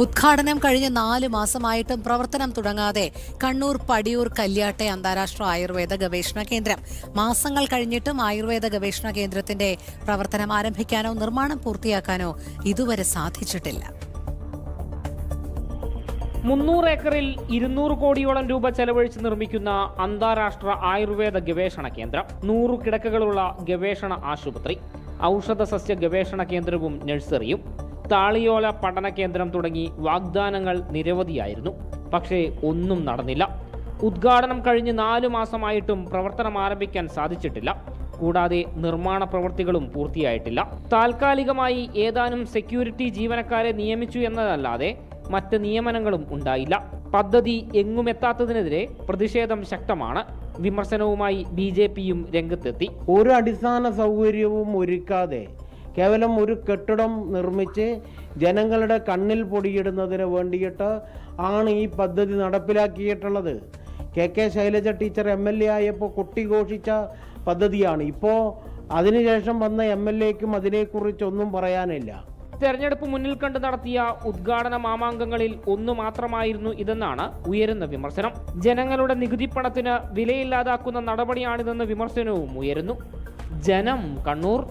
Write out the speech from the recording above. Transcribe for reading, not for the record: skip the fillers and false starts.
ഉദ്ഘാടനം കഴിഞ്ഞ് 4 മാസമായിട്ടും പ്രവർത്തനം തുടങ്ങാതെ കണ്ണൂർ പടിയൂർ കല്യാട്ടെ അന്താരാഷ്ട്ര ആയുർവേദ ഗവേഷണ കേന്ദ്രം. മാസങ്ങൾ കഴിഞ്ഞിട്ടും ആയുർവേദ ഗവേഷണ കേന്ദ്രത്തിന്റെ പ്രവർത്തനം ആരംഭിക്കാനോ നിർമ്മാണം പൂർത്തിയാക്കാനോ ഇതുവരെ സാധിച്ചിട്ടില്ല. 300 ഏക്കറിൽ 200 കോടിയോളം രൂപ ചെലവഴിച്ച് നിർമ്മിക്കുന്ന അന്താരാഷ്ട്ര ആയുർവേദ ഗവേഷണ കേന്ദ്രം, 100 കിടക്കകളുള്ള ഗവേഷണ ആശുപത്രി, ഔഷധ സസ്യ ഗവേഷണ കേന്ദ്രവും നഴ്സറിയും, താളിയോല പഠന കേന്ദ്രം തുടങ്ങി വാഗ്ദാനങ്ങൾ നിരവധിയായിരുന്നു. പക്ഷേ ഒന്നും നടന്നില്ല. ഉദ്ഘാടനം കഴിഞ്ഞ് 4 മാസമായിട്ടും പ്രവർത്തനം ആരംഭിക്കാൻ സാധിച്ചിട്ടില്ല. കൂടാതെ നിർമ്മാണ പ്രവൃത്തികളും പൂർത്തിയായിട്ടില്ല. താൽക്കാലികമായി ഏതാനും സെക്യൂരിറ്റി ജീവനക്കാരെ നിയമിച്ചു എന്നതല്ലാതെ മറ്റ് നിയമനങ്ങളും ഉണ്ടായില്ല. പദ്ധതി എങ്ങുമെത്താത്തതിനെതിരെ പ്രതിഷേധം ശക്തമാണ്. വിമർശനവുമായി BJPയും രംഗത്തെത്തി. ഒരു അടിസ്ഥാന സൗകര്യവും ഒരുക്കാതെ കേവലം ഒരു കെട്ടിടം നിർമ്മിച്ച് ജനങ്ങളുടെ കണ്ണിൽ പൊടിയിടുന്നതിന് വേണ്ടിയിട്ട് ആണ് ഈ പദ്ധതി നടപ്പിലാക്കിയിട്ടുള്ളത്. KK ശൈലജ ടീച്ചർ MLA ആയപ്പോൾ കൊട്ടിഘോഷിച്ച പദ്ധതിയാണ്. ഇപ്പോൾ അതിനുശേഷം വന്ന MLAക്കും അതിനെക്കുറിച്ചൊന്നും പറയാനില്ല. തെരഞ്ഞെടുപ്പ് മുന്നിൽ കണ്ട് നടത്തിയ ഉദ്ഘാടന മാമാങ്കങ്ങളിൽ ഒന്നു മാത്രമായിരുന്നു ഇതെന്നാണ് ഉയരുന്ന വിമർശനം. ജനങ്ങളുടെ നികുതിപ്പണത്തിന് വിലയില്ലാതാക്കുന്ന നടപടിയാണിതെന്ന വിമർശനവും ഉയരുന്നു. ജനം, കണ്ണൂർ.